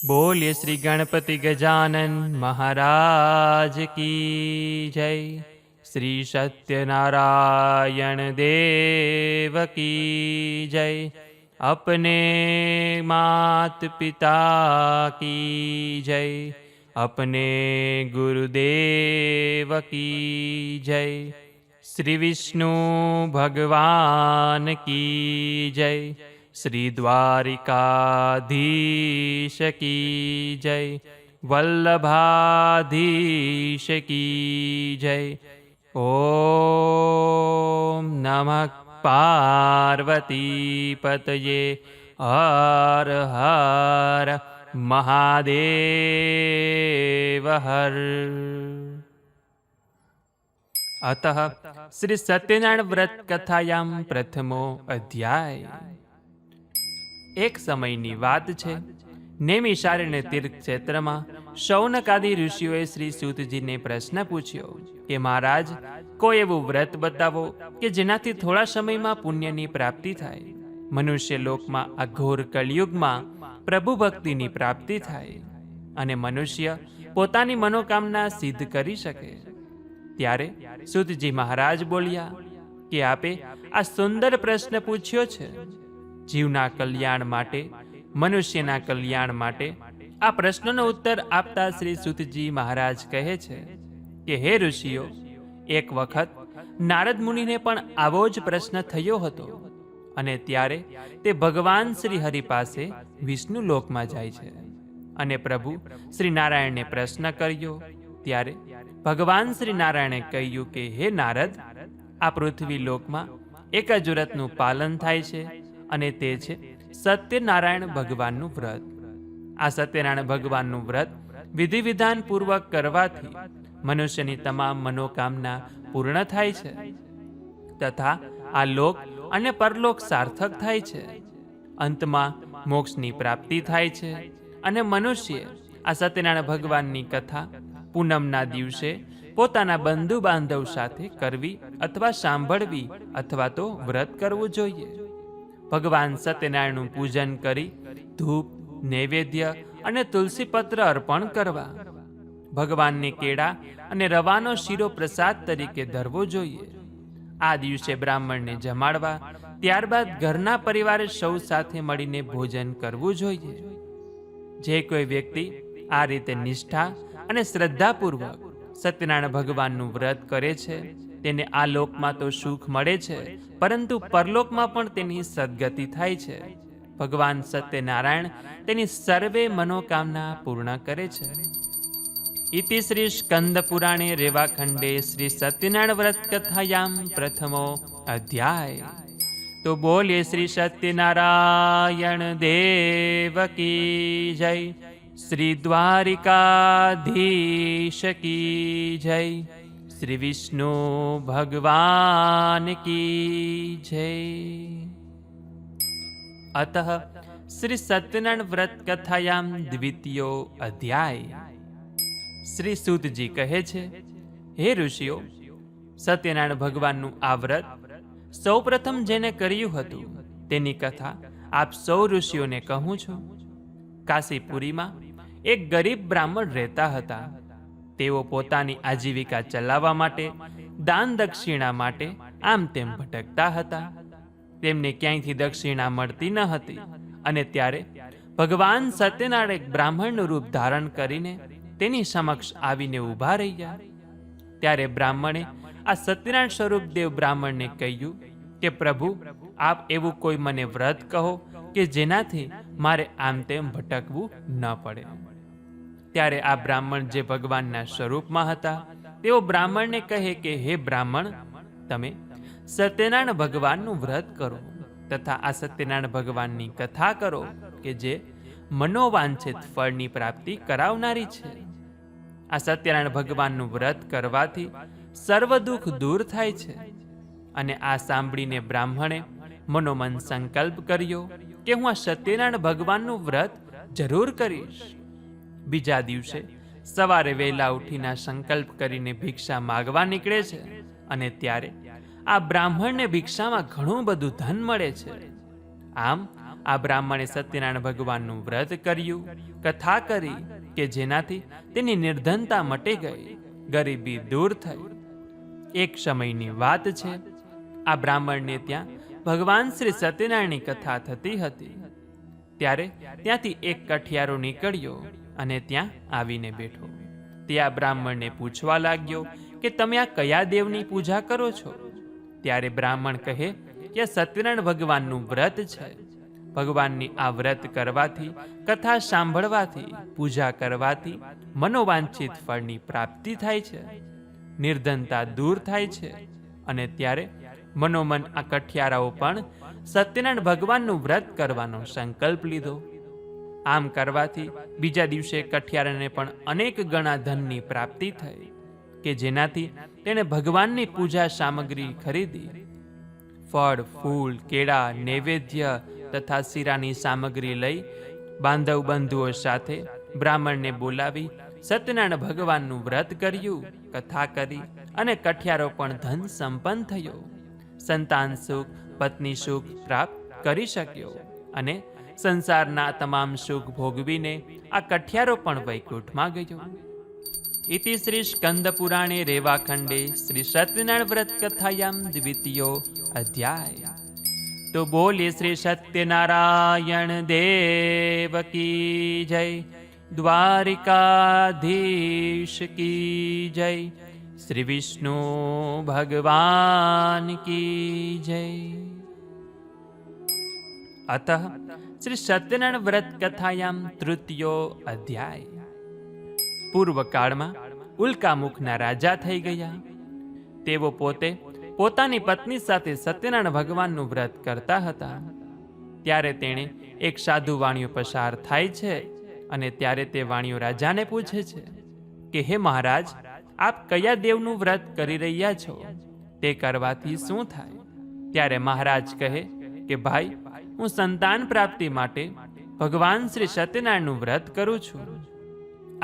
बोलिए श्री गणपति गजानन महाराज की जय। श्री सत्यनारायण देव की जय। अपने मात पिता की जय। अपने गुरुदेव की जय। श्री विष्णु भगवान की जय। श्री द्वारिकाधीश की जय। वल्लभाधीश की जय। ओम नमः पार्वती पतये। हर हर महादेव हर। अतः श्री सत्यनारायण व्रत कथायां प्रथमो अध्याय। एक समयની વાત છે, નેમિષારણ્ય તીર્થ ક્ષેત્રમાં શૌનકાદિ ઋષિઓએ શ્રી સૂતજીને પ્રશ્ન પૂછ્યો કે મહારાજ, કોઈ એવું વ્રત બતાવો કે જેનાથી થોડા સમયમાં પુણ્યની પ્રાપ્તિ થાય, મનુષ્ય લોકમાં આ ઘોર કળિયુગમાં પ્રભુ ભક્તિની પ્રાપ્તિ થાય અને મનુષ્ય પોતાની મનોકામના સિદ્ધ કરી શકે. ત્યારે સૂતજી મહારાજ બોલ્યા કે આપે આ સુંદર પ્રશ્ન પૂછ્યો છે. જીવના કલ્યાણ માટે, મનુષ્યના કલ્યાણ માટે આ પ્રશ્નનો ઉત્તર આપતા શ્રી સૂતજી મહારાજ કહે છે કે હે ઋષિઓ, એક વખત નારદ મુનિને પણ આવો જ પ્રશ્ન થયો હતો અને ત્યારે તે ભગવાન શ્રી હરિ પાસે વિષ્ણુ લોકમાં જાય છે અને પ્રભુ શ્રી નારાયણને પ્રશ્ન કર્યો. ત્યારે ભગવાન શ્રી નારાયણે કહ્યું કે હે નારદ, આ પૃથ્વી લોકમાં એક જ વ્રતનું પાલન થાય છે અને તે છે સત્યનારાયણ ભગવાનનું વ્રત. આ સત્યનારાયણ ભગવાનનું વ્રત વિધિ વિધાન પૂર્વક કરવાથી મનુષ્યની તમામ મનોકામના પૂર્ણ થાય છે તથા આ લોક અને પરલોક સાર્થક થાય છે. અંતમાં મોક્ષની પ્રાપ્તિ થાય છે અને મનુષ્ય આ સત્યનારાયણ ભગવાનની કથા પૂનમના દિવસે પોતાના બંધુ બાંધવ સાથે કરવી અથવા સાંભળવી અથવા તો વ્રત કરવું જોઈએ. ભગવાન સત્યનારાયણનું પૂજન કરી ધૂપ, નૈવેદ્ય અને તુલસીપત્ર અર્પણ કરવા. ભગવાનને કેળા અને રવાનો શીરો પ્રસાદ તરીકે ધરવો જોઈએ. આ દિવસે બ્રાહ્મણને જમાડવા, ત્યારબાદ ઘરના પરિવારે સૌ સાથે મળીને ભોજન કરવું જોઈએ. જે કોઈ વ્યક્તિ આ રીતે નિષ્ઠા અને શ્રદ્ધાપૂર્વક સત્યનારાયણ ભગવાનનું વ્રત કરે છે તેને આ લોકમાં તો સુખ મળે છે, પરંતુ પરલોકમાં પણ તેની સદગતિ થાય છે. ભગવાન સત્યનારાયણ તેની સર્વે મનોકામના પૂર્ણ કરે છે. ઇતિ શ્રી સ્કંદ પુરાણે રેવાખંડે શ્રી સત્યનારાયણ વ્રત કથાયામ પ્રથમો અધ્યાય. તો બોલીએ શ્રી સત્યનારાયણ દેવ કી જય. શ્રી દ્વારિકાધીશ કી જય. શ્રી વિષ્ણુ ભગવાન કી જય. અતઃ શ્રી સત્યનારાયણ વ્રત કથાયામ દ્વિતીયો અધ્યાય. શ્રી સૂતજી કહે છે, હે ઋષિઓ, સત્યનારાયણ ભગવાનનું આ વ્રત સૌ પ્રથમ જેને કર્યું હતું તેની કથા આપ સૌ ઋષિઓને કહું છું. કાશીપુરીમાં એક ગરીબ બ્રાહ્મણ રહેતા હતા. તેઓ પોતાની આજીવિકા ચલાવવા માટે, દાન દક્ષિણા માટે આમ તેમ ભટકતા હતા. તેમને ક્યાંયથી દક્ષિણા મળતી ન હતી અને ત્યારે ભગવાન સત્યનારાયણ એક બ્રાહ્મણનું રૂપ ધારણ કરીને તેની સમક્ષ આવીને ઊભા રહ્યા. ત્યારે બ્રાહ્મણે આ સત્યનારાયણ સ્વરૂપ દેવ બ્રાહ્મણને કહ્યું કે પ્રભુ, આપ એવું કોઈ મને વ્રત કહો કે જેનાથી મારે આમ તેમ ભટકવું ન પડે. ત્યારે આ બ્રાહ્મણ જે ભગવાનના સ્વરૂપમાં હતા તેઓ બ્રાહ્મણને કહે કે હે બ્રાહ્મણ, તમે સત્યનારાયણ ભગવાનનું વ્રત કરો તથા આ સત્યનારાયણ ભગવાનની કથા કરો કે જે મનોવાંછિત ફળની પ્રાપ્તિ કરાવનારી છે. આ સત્યનારાયણ ભગવાનનું વ્રત કરવાથી સર્વ દુઃખ દૂર થાય છે. અને આ સાંભળીને બ્રાહ્મણે મનોમન સંકલ્પ કર્યો કે હું આ સત્યનારાયણ ભગવાનનું વ્રત જરૂર કરીશ. બીજા દિવસે સવારે વહેલા ઉઠીને સંકલ્પ કરીને ભિક્ષા માગવા નીકળે છે અને ત્યારે આ બ્રાહ્મણને ભિક્ષામાં ઘણું બધું ધન મળે છે. આમ આ બ્રાહ્મણે સત્યનારાયણ ભગવાનનું વ્રત કર્યું, કથા કરી કે જેનાથી તેની નિર્ધનતા મટી ગઈ, ગરીબી દૂર થઈ. એક સમયની વાત છે. આ બ્રાહ્મણને ત્યાં ભગવાન શ્રી સત્યનારાયણની કથા થતી હતી. ત્યારે ત્યાંથી એક કઠિયારો નીકળ્યો અને ત્યાં આવીને બેઠો. તે આ બ્રાહ્મણને પૂછવા લાગ્યો કે તમે આ કયા દેવની પૂજા કરો છો? ત્યારે બ્રાહ્મણ કહે કે આ સત્યનારાયણ ભગવાનનું વ્રત છે. ભગવાનની આ વ્રત કરવાથી, કથા સાંભળવાથી, પૂજા કરવાથી મનોવાંછિત ફળની પ્રાપ્તિ થાય છે, નિર્ધનતા દૂર થાય છે. અને ત્યારે મનોમન આ કઠિયારાઓ પણ સત્યનારાયણ ભગવાનનું વ્રત કરવાનો સંકલ્પ લીધો. આમ કરવાથી બીજા દિવસે કઠિયારાને પણ અનેક ગણા ધનની પ્રાપ્તિ થઈ કે જેનાથી તેણે ભગવાનની પૂજા સામગ્રી ખરીદી. ફળ, ફૂલ, કેળા, નૈવેદ્ય તથા શીરાની સામગ્રી લઈ બાંધવ બંધુઓ સાથે બ્રાહ્મણને બોલાવી સત્યનારાયણ ભગવાનનું વ્રત કર્યું, કથા કરી અને કઠિયારો પણ ધન સંપન્ન થયો. સંતાન સુખ, પત્ની સુખ પ્રાપ્ત કરી શક્યો અને સંસારના તમામ સુખ ભોગવીને આ કઠિયારો પણ વૈકુંઠમાં ગયો. ઇતિ શ્રી સ્કંદ પુરાણે રેવાખંડે શ્રી સત્યનારાયણ વ્રત કથાયામ દ્વિતીયો અધ્યાય. તો બોલીએ શ્રી સત્યનારાયણ દેવ કી જય, દ્વારિકાધીશ કી જય, શ્રી વિષ્ણુ ભગવાન કી જય. અતઃ શ્રી સત્યનારાયણ વ્રત કથાયામ તૃતીયો અધ્યાય. પૂર્વકાળમાં ઉલ્કામુખના રાજા થઈ ગયા. તેઓ પોતે પોતાની પત્ની સાથે સત્યનારાયણ ભગવાનનું વ્રત કરતા હતા. ત્યારે તેણે એક સાધુ વાણિયો પસાર થાય છે અને ત્યારે તે વાણિયો રાજાને પૂછે છે કે હે મહારાજ, આપ કયા દેવનું વ્રત કરી રહ્યા છો? તે કરવાથી શું થાય? ત્યારે મહારાજ કહે કે ભાઈ, હું સંતાન પ્રાપ્તિ માટે ભગવાન શ્રી સત્યનારાયણનું વ્રત કરું છું.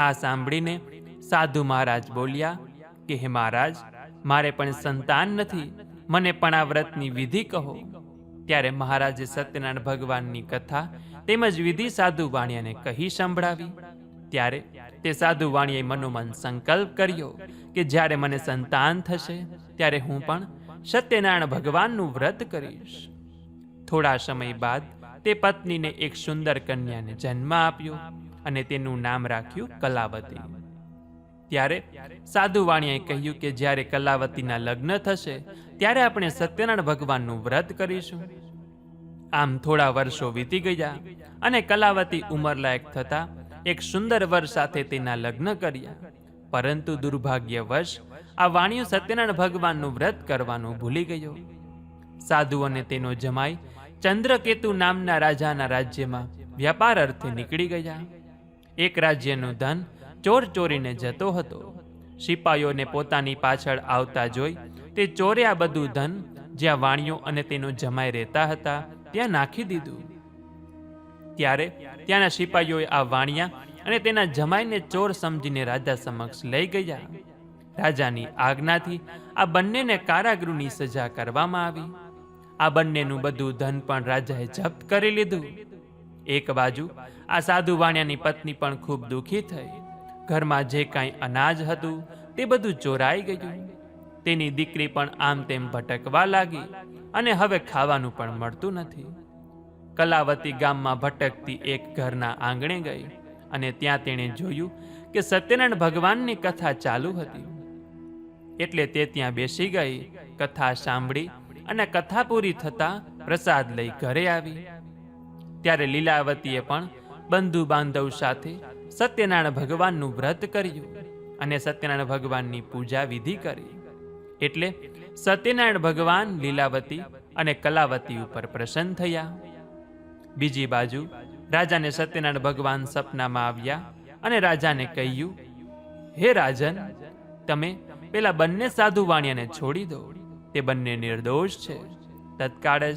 આ સાંભળીને સાધુ મહારાજ બોલ્યા કે હે મહારાજ, મારે પણ સંતાન નથી, મને પણ આ વ્રતની વિધિ કહો. ત્યારે મહારાજે સત્યનારાયણ ભગવાનની કથા તેમજ વિધિ સાધુ વાણિયાને કહી સંભળાવી. ત્યારે તે સાધુ વાણિયાએ મનોમન સંકલ્પ કર્યો કે જ્યારે મને સંતાન થશે ત્યારે હું પણ સત્યનારાયણ ભગવાનનું વ્રત કરીશ. થોડા સમય બાદ તે પત્નીને એક સુંદર કન્યાને જન્મ આપ્યો અને તેનું નામ રાખ્યું કલાવતી. ત્યારે સાધુ વાણિયાએ કહ્યું કે જ્યારે કલાવતીના લગ્ન થશે ત્યારે આપણે સત્યનારાયણ ભગવાનનું વ્રત કરીશું. આમ થોડા વર્ષો વીતી ગયા અને કલાવતી ઉંમરલાયક થતા એક સુંદર વર સાથે તેના લગ્ન કર્યા. પરંતુ દુર્ભાગ્યવશ આ વાણિયો સત્યનારાયણ ભગવાનનું વ્રત કરવાનું ભૂલી ગયો. સાધુ અને તેનો જમાઈ ચંદ્રકેતુ નામના રાજાના રાજ્યમાં વ્યાપાર અર્થે નીકળી ગયા. એક રાજ્યનું ધન ચોર ચોરીને જતો હતો. સિપાઈઓને પોતાની પાછળ આવતા જોઈ તે ચોરે આ બધું ધન જ્યાં વાણિયો અને તેનો જમાઈ રહેતા હતા ત્યાં નાખી દીધું. ત્યારે ત્યાંના સિપાઈઓએ આ વાણિયા અને તેના જમાઈને ચોર સમજીને રાજા સમક્ષ લઈ ગયા. રાજાની આજ્ઞાથી આ બંનેને કારાગૃહની સજા કરવામાં આવી. આ બંનેનું બધું ધન પણ રાજાએ જપ્ત કરી લીધું. એક બાજુ આ સાધુ વાણિયાની પત્ની પણ ખૂબ દુઃખી થઈ. ઘરમાં જે કાંઈ અનાજ હતું તે બધું ચોરાઈ ગયું. તેની દીકરી પણ આમ તેમ ભટકવા લાગી અને હવે ખાવાનું પણ મળતું નથી. કલાવતી ગામમાં ભટકતી એક ઘરના આંગણે ગઈ અને ત્યાં તેણે જોયું કે સત્યનારાયણ ભગવાનની કથા ચાલુ હતી. એટલે તે ત્યાં બેસી ગઈ, કથા સાંભળી અને કથા પૂરી થતાં પ્રસાદ લઈ ઘરે આવી. ત્યારે લીલાવતીએ પણ બંધુ બાંધવ સાથે સત્યનારાયણ ભગવાનનું વ્રત કર્યું અને સત્યનારાયણ ભગવાનની પૂજા વિધિ કરી. એટલે સત્યનારાયણ ભગવાન લીલાવતી અને કલાવતી ઉપર પ્રસન્ન થયા. બીજી બાજુ રાજાને સત્યનારાયણ ભગવાન સપનામાં આવ્યા અને રાજાને કહ્યું, હે રાજન, તમે પેલા બંને સાધુ વાણિયાને છોડી દો, તે બંને નિર્દોષ છે. તત્કાળ જ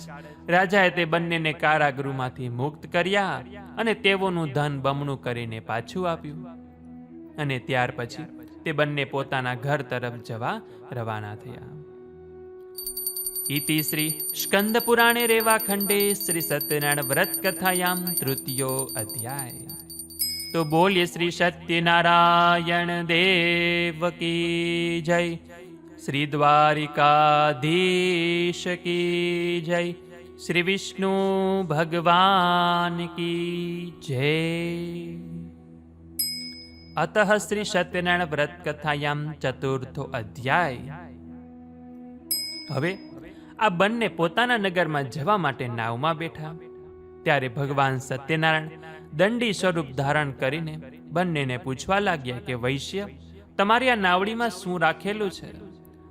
રાજાએ તે બંનેને કારાગૃહમાંથી મુક્ત કર્યા અને તેઓનું ધન બમણું કરીને પાછું આપ્યું. અને ત્યાર પછી તે બંને પોતાના ઘર તરફ જવા રવાના થયા. इति श्री स्कंद पुराणे रेवाखंडे श्री सत्यनारायण व्रत कथायाम तृतीयो अध्याय। तो बोलिए श्री सत्यनारायण देव की जय, श्री द्वारिकाधीश की जय, श्री विष्णु भगवान की जय। अतः श्री सत्यनारायण व्रत कथायाम चतुर्थो अध्याय। હવે આ બંને પોતાના નગરમાં જવા માટે નાવમાં બેઠા, ત્યારે ભગવાન સત્યનારાયણ દંડી સ્વરૂપ ધારણ કરીને બંનેને પૂછવા લાગ્યા કે વૈશ્ય, તમારી આ નાવડીમાં શું રાખેલું છે?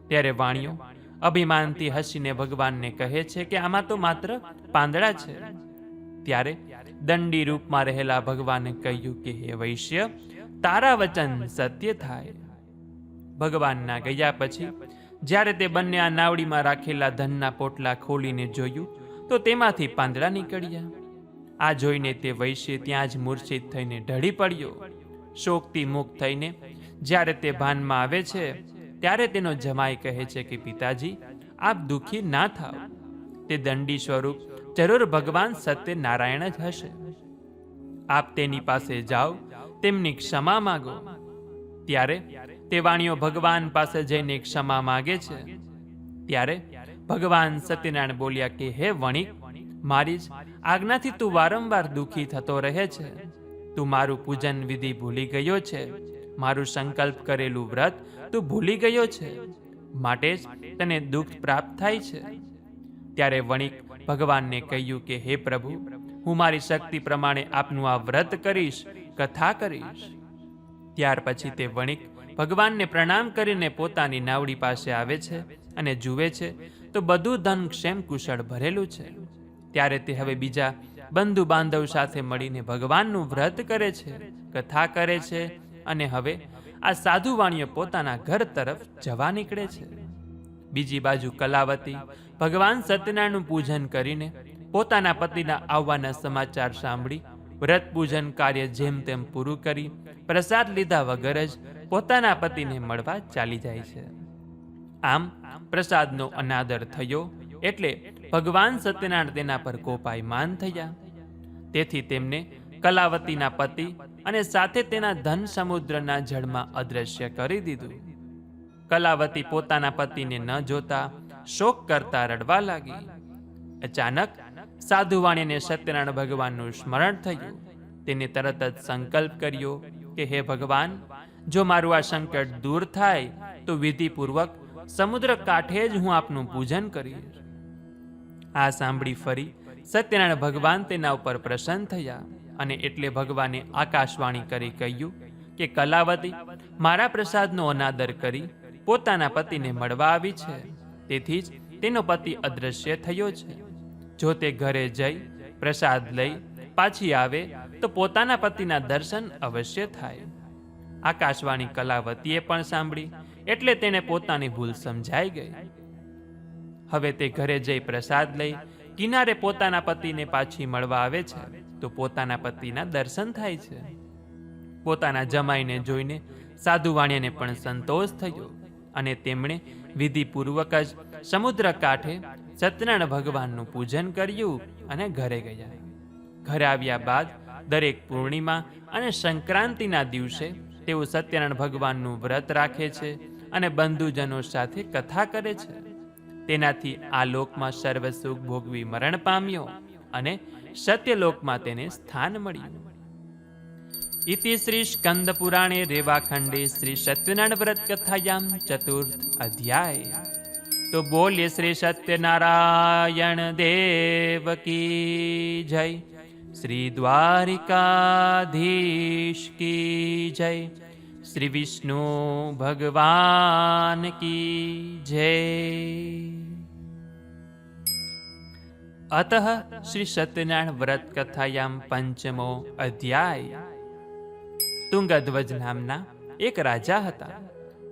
ત્યારે વાણિયો અભિમાનથી હસીને ભગવાનને કહે છે કે આમાં તો માત્ર પાંદડા છે. ત્યારે દંડી રૂપમાં રહેલા ભગવાને કહ્યું કે હે વૈશ્ય, તારા વચન સત્ય થાય. ભગવાનના ગયા પછી જ્યારે તે બંને આ નાવડીમાં રાખેલા ધનના પોટલા ખોલીને જોયું તો તેમાંથી પાંદડા નીકળ્યા. આ જોઈને તે વૈશ્ય ત્યાં જ મૂર્છિત થઈને ઢળી પડ્યો. શોકથી મુક્ત થઈને જ્યારે તે ભાનમાં આવે છે ત્યારે તેનો જમાઈ કહે છે કે પિતાજી, આપ દુઃખી ના થાવ. તે દંડી સ્વરૂપ જરૂર ભગવાન સત્યનારાયણ જ હશે. આપ તેની પાસે જાઓ, તેમની ક્ષમા માગો. ત્યારે તે વાણીઓ ભગવાન પાસે જઈને ક્ષમા માગે છે. ત્યારે ભગવાન સત્યનારાયણ બોલ્યા કે હે વણિક, મારી જ આજ્ઞાથી તું વારંવાર દુઃખી થતો રહે છે. તું મારું પૂજન વિધિ ભૂલી ગયો છે, મારું સંકલ્પ કરેલું વ્રત તું ભૂલી ગયો છે, માટે જ તને દુઃખ પ્રાપ્ત થાય છે. ત્યારે વણિક ભગવાનને કહ્યું કે હે પ્રભુ, હું મારી શક્તિ પ્રમાણે આપનું આ વ્રત કરીશ, કથા કરીશ. ત્યાર પછી તે વણિક ભગવાનને પ્રણામ કરીને પોતાની નાવડી પાસે આવે છે અને જુએ છે તો બધું ધન ક્ષેમ કુશળ ભરેલું છે. ત્યારે તે હવે બીજા બંધુ બાંધવ સાથે મળીને ભગવાનનું વ્રત કરે છે, કથા કરે છે અને હવે આ સાધુ વાણીઓ પોતાના ઘર તરફ જવા નીકળે છે. બીજી બાજુ કલાવતી ભગવાન સત્યનારાયણનું પૂજન કરીને પોતાના પતિના આવવાના સમાચાર સાંભળી વ્રત પૂજન કાર્ય જેમ તેમ પૂરું કરી પ્રસાદ લીધા વગર જ પોતાના પતિને મળવા ચાલી જાય છે. આમ પ્રસાદનો અનાદર થયો એટલે ભગવાન સત્યનારાયણ તેના પર કોપાયમાન થયા. તેથી તેમને કલાવતીના પતિ અને સાથે તેના ધન સમુદ્રના જળમાં અદ્રશ્ય કરી દીધું. કલાવતી પોતાના પતિને ન જોતા શોક કરતા રડવા લાગી. અચાનક સાધુવાણીને સત્યનારાયણ ભગવાનનું સ્મરણ થયું. તેને તરત જ સંકલ્પ કર્યો કે હે ભગવાન, જો મારું આ સંકટ દૂર થાય તો વિધિપૂર્વક સમુદ્ર કાંઠે જ હું આપનું પૂજન કરીશ. આ સાંભળી ફરી સત્યનારાયણ ભગવાન તેના ઉપર પ્રસન્ન થયા અને એટલે ભગવાને આકાશવાણી કરી કહ્યું કે કલાવતી મારા પ્રસાદનો અનાદર કરી પોતાના પતિને મળવા આવી છે, તેથી જ તેનો પતિ અદ્રશ્ય થયો છે. જો તે ઘરે જઈ પ્રસાદ લઈ પાછી આવે તો પોતાના પતિના દર્શન અવશ્ય થાય. આકાશવાણી કલાવતીએ પણ સાંભળી એટલે તેને પોતાની ભૂલ સમજાઈ ગઈ. હવે તે ઘરે જઈ પ્રસાદ લઈ કિનારે પોતાના પતિને પાછી મળવા આવે છે તો પોતાના પતિના દર્શન થાય છે. પોતાના જમાઈને જોઈને સાધુવાણીને પણ સંતોષ થયો અને તેમણે વિધિપૂર્વક જ સમુદ્ર કાંઠે સત્યનારાયણ ભગવાનનું પૂજન કર્યું અને ઘરે ગયા. ઘરે આવ્યા બાદ દરેક પૂર્ણિમા અને સંક્રાંતિના દિવસે તેઓ સત્યનારાયણ ભગવાનનું વ્રત રાખે છે અને બંધુજનો સાથે કથા કરે છે. તેનાથી આ લોકમાં સર્વ સુખ ભોગવી મરણ પામ્યો અને સત્યલોકમાં તેને સ્થાન મળ્યું. इति श्री स्कंद पुराणे रेवाखंडे श्री सत्यनारायण व्रत कथायाम चतुर्थ अध्याय। तो बोलिए श्री सत्यनारायण देव की जय, श्री द्वारिकाधीश की जय, श्री विष्णु भगवान की जय। अतः श्री सत्यनारायण व्रत कथायाम पंचमो अध्याय। તુંગધ્વજ નામના એક રાજા હતા.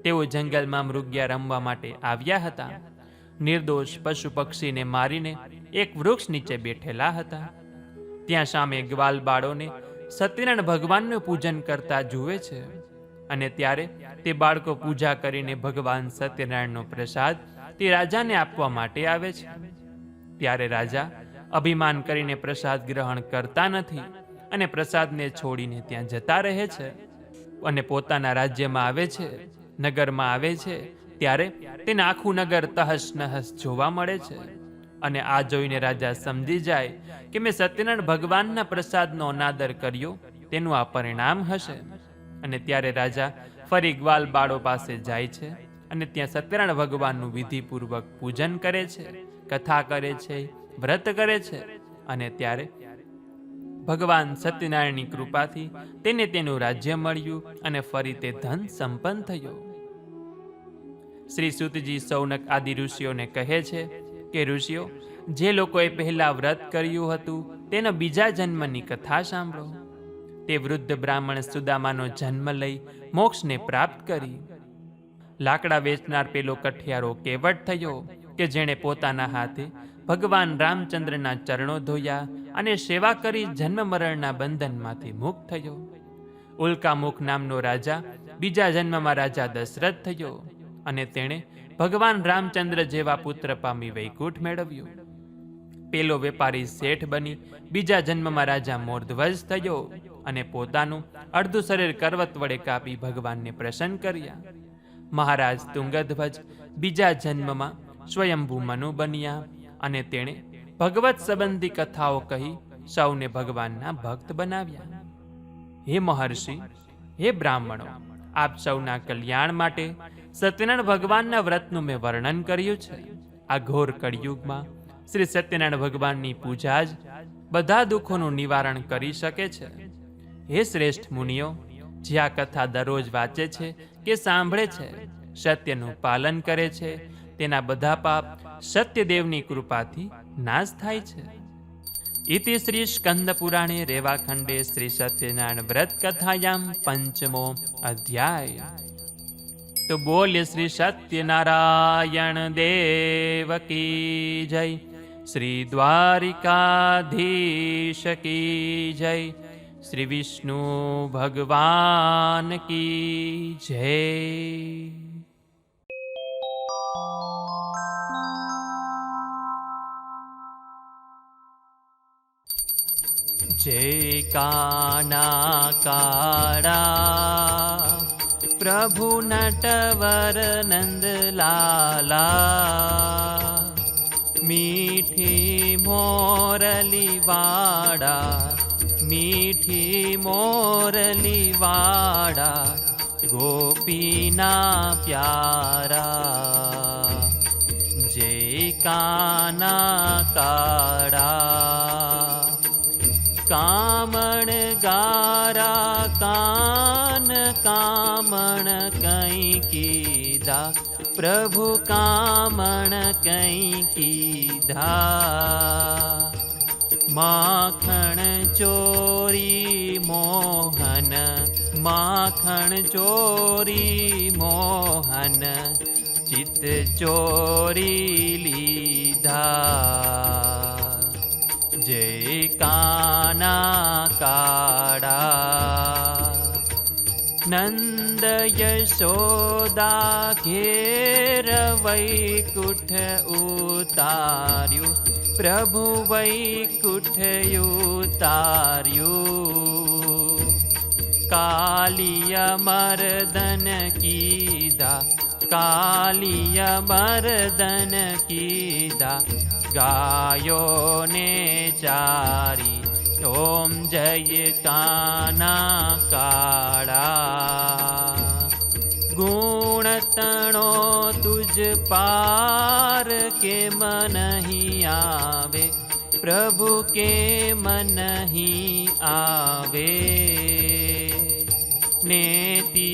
તેઓ જંગલમાં મૃગ્યા રમવા માટે આવ્યા હતા. નિર્દોષ પશુ પક્ષીને મારીને એક વૃક્ષ નીચે બેઠેલા હતા. ત્યાં સામે ગ્વાલ બાળોને સત્યનારાયણ ભગવાનનું પૂજન કરતા જુએ છે અને ત્યારે તે બાળકો પૂજા કરીને ભગવાન સત્યનારાયણનો પ્રસાદ તે રાજાને આપવા માટે આવે છે. ત્યારે રાજા અભિમાન કરીને પ્રસાદ ગ્રહણ કરતા નથી અને પ્રસાદને છોડીને ત્યાં જતા રહે છે અને પોતાના રાજ્યમાં આવે છે, નગરમાં આવે છે. ત્યારે તેને આખું નગર તહસ નહસ જોવા મળે છે અને આ જોઈને રાજા સમજી જાય કે મેં સત્યનારાયણ ભગવાનના પ્રસાદનો અનાદર કર્યો, તેનું આ પરિણામ હશે. અને ત્યારે રાજા ફરી ગ્વાલ બાળો પાસે જાય છે અને ત્યાં સત્યનારાયણ ભગવાનનું વિધિપૂર્વક પૂજન કરે છે, કથા કરે છે, વ્રત કરે છે. અને ત્યારે ભગવાન સત્યનારાયણની કૃપાથી તેને તેનું રાજ્ય મળ્યું અને ફરી તે ધન સંપન્ન થયો. શ્રી સુતજી સૌનક આદિ ઋષિઓને કહે છે કે ઋષિઓ, જે લોકોએ પહેલા વ્રત કર્યું હતું તેના બીજા જન્મની કથા સાંભળો. તે વૃદ્ધ બ્રાહ્મણ સુદામાનો જન્મ લઈ મોક્ષને પ્રાપ્ત કરી. લાકડા વેચનાર પેલો કઠિયારો કેવટ થયો કે જેણે પોતાના હાથે ભગવાન રામચંદ્રના ચરણો ધોયા અને સેવા કરી જન્મ મરણના બંધનમાંથી મુક્ત થયો. ઉલ્કામુખ નામનો રાજા બીજા જન્મમાં રાજા દશરથ થયો અને તેણે ભગવાન રામચંદ્ર જેવા પુત્ર પામી વૈકુંઠ મેળવ્યું. પેલો વેપારી શેઠ બની બીજા જન્મમાં રાજા મોરધ્વજ થયો અને પોતાનું અડધું શરીર કરવત વડે કાપી ભગવાનને પ્રસન્ન કર્યા. મહારાજ તુંગધ્વજ બીજા જન્મમાં સ્વયંભૂ મનુ બન્યા અને તેણે ભગવત સંબંધી કથાઓ કહી સૌને ભગવાનના ભક્ત બનાવ્યા. હે મહર્ષિ, હે બ્રાહ્મણો, આપ સૌના કલ્યાણ માટે સત્યનારાયણ ભગવાનના વ્રતનું મેં વર્ણન કર્યું છે. આ ઘોર કળિયુગમાં શ્રી સત્યનારાયણ ભગવાનની પૂજા જ બધા દુઃખોનું નિવારણ કરી શકે છે. હે શ્રેષ્ઠ મુનિઓ, જે આ કથા દરરોજ વાંચે છે કે સાંભળે છે, સત્યનું પાલન કરે છે, તેના બધા પાપ સત્યદેવની કૃપાથી નાશ થાય છે. ઇતિ શ્રી સ્કંદ પુરાણે રેવાખંડે શ્રી સત્યનારાયણ વ્રત કથાયામ પંચમો અધ્યાય. તો બોલ્ય શ્રી સત્યનારાયણ દેવ કી જય, શ્રી દ્વારિકાધીશ કી જય, શ્રી વિષ્ણુ ભગવાન કી જય. જય કાના કાળા પ્રભુ નટવર નંદલાલા, મીઠી મોરલી વાડા, મીઠી મોરલી વાડા, ગોપીના પ્યારા. જય કાના કાળા કામણ ગારા કાન કામણ કઈ કીધા, પ્રભુ કામણ કઈ કીધા. માખણ ચોરી મોહન, માખણ ચોરી મોહન, ચિત્ત ચોરી લીધા. જય કાના કાળા નંદ યશોદા ઘેર વૈકુંઠ ઉતાર્યું, પ્રભુ વૈકુંઠ ઉતાર્યું. કાલિય મર્દન કીધા, કાલિય મર્દન કીધા, ગાયો ને ચારી. ઓમ જય કાના કાળા ગુણ તણો તુજ પાર કેમ નહીં આવે, પ્રભુ કેમ નહીં આવે. નેતિ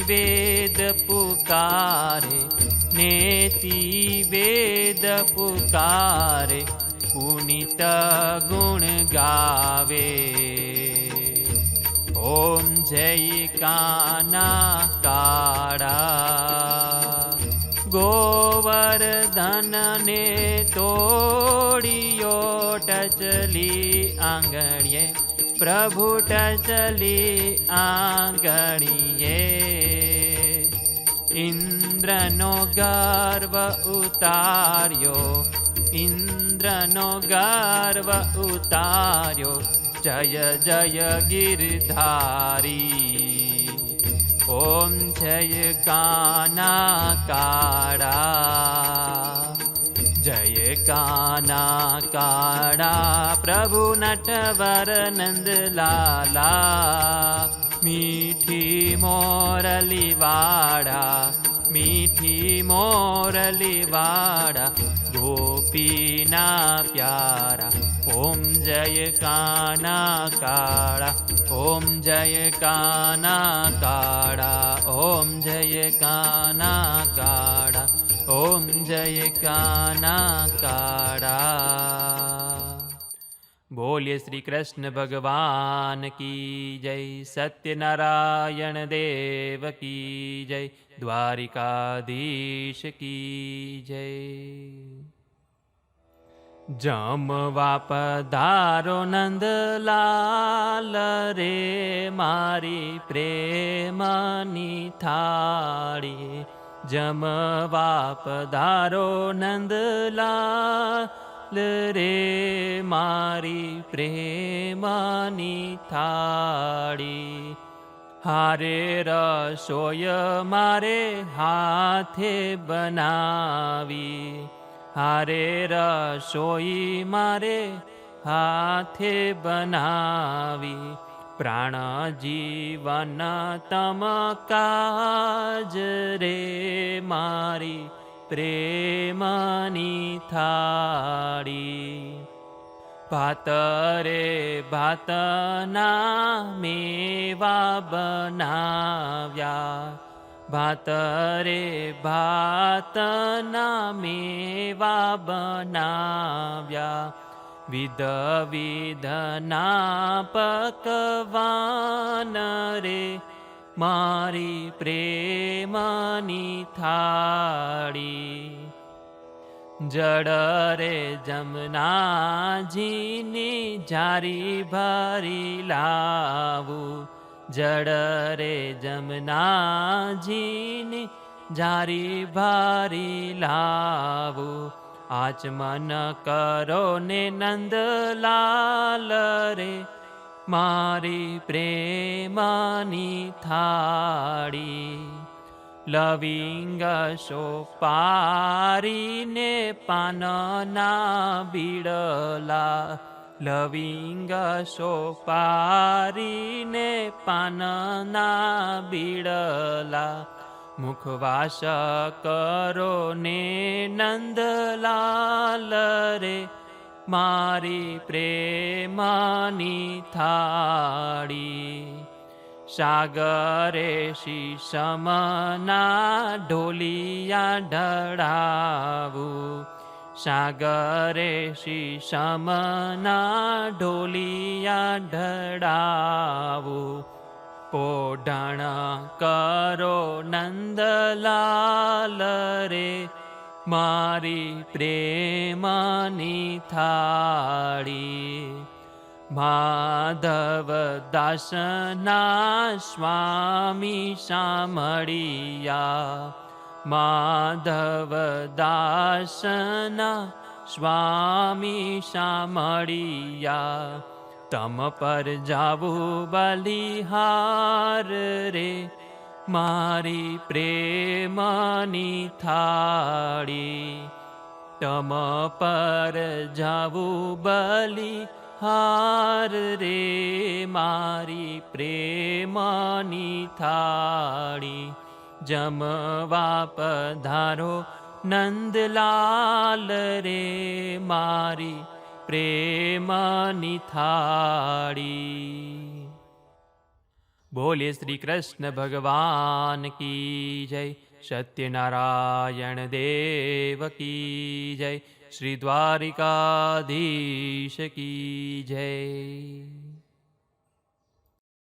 વેદ પુકારે, નેતિ વેદ પુકારે, પુનિત ગુણ ગાવે. ઓમ જય કાના કાળા ગોવર્ધન ને તોડિયો ટચલી આંગળીએ, પ્રભુ ટચલી આંગળીએ. ઇન્દ્રનો ગર્વ ઉતાર્યો, ઇન્દ્રનો ગર્વ ઉતાર્યો, જય જય ગિરધારી. ઓમ જય કાના કાળા, જય કાના કાળા, પ્રભુ નટવર નંદલાલા. મીઠી મોરલી વાળા, મીઠી મોરલી વાળા, ગોપીના પ્યારા. ઓમ જય કાના કાળા, ઓમ જય કાના કાળા, ઓમ જય કાના કાળા, ઓમ જય કાના કાળા. બોલીએ શ્રી કૃષ્ણ ભગવાન કી જય, સત્યનારાયણ દેવ કી જય, દ્વારિકાધીશ કી જય. જમવા પધારો નંદલાલ રે, મારી પ્રેમની થાળી. જમવા પધારો નંદલાલ રે, મારી પ્રેમની થાળી. હારે રસોય મારે હાથે બનાવી, હારે રસોઈ મારે હાથે બનાવી. પ્રાણ જીવન તમ કાજ રે, મારી પ્રેમની થાળી. ભાત રે ભાતના મેવા બનાવ્યા, ભાત રે ભાતના મેવા બનાવ્યા. વિધ વિધના પકવાન રે, મારી પ્રેમની થાળી. જળ રે જમનાજીની જારી ભરી લાવું, જળ રે જમનાજીની જારી ભરી લાવું. આચમન કરો ને નંદલાલ રે, મારી પ્રેમની થાળી. લવિંગ સોપારીને પાનના બીડલા, લવિંગ સોપારીને પાનના બીડલા. મુખવાસ કરો ને નંદલાલ રે, મારી પ્રેમની થાળી. સાગરે શીશમના ઢોલિયા ઢળાવું, સાગરે શીશમના ઢોલિયા ઢળાવું. પોઢણ કરો નંદલાલ રે, મારી પ્રેમની થાળી. માધવ દાસના સ્વામી સાંભળિયા, માધવ દાસના સ્વામી સાંભળિયા. તમ પર જાવું બલિહાર રે, મારી પ્રેમની થાળી. તમ પર જાવું બલિહાર રે, મારી પ્રેમની થાળી. જમવા પધારો નંદલાલ રે, મારી પ્રેમની થાળી. બોલે શ્રી કૃષ્ણ ભગવાન કી જય, સત્યનારાયણ દેવ કી જય, શ્રી દ્વારિકાધીશ કી જય.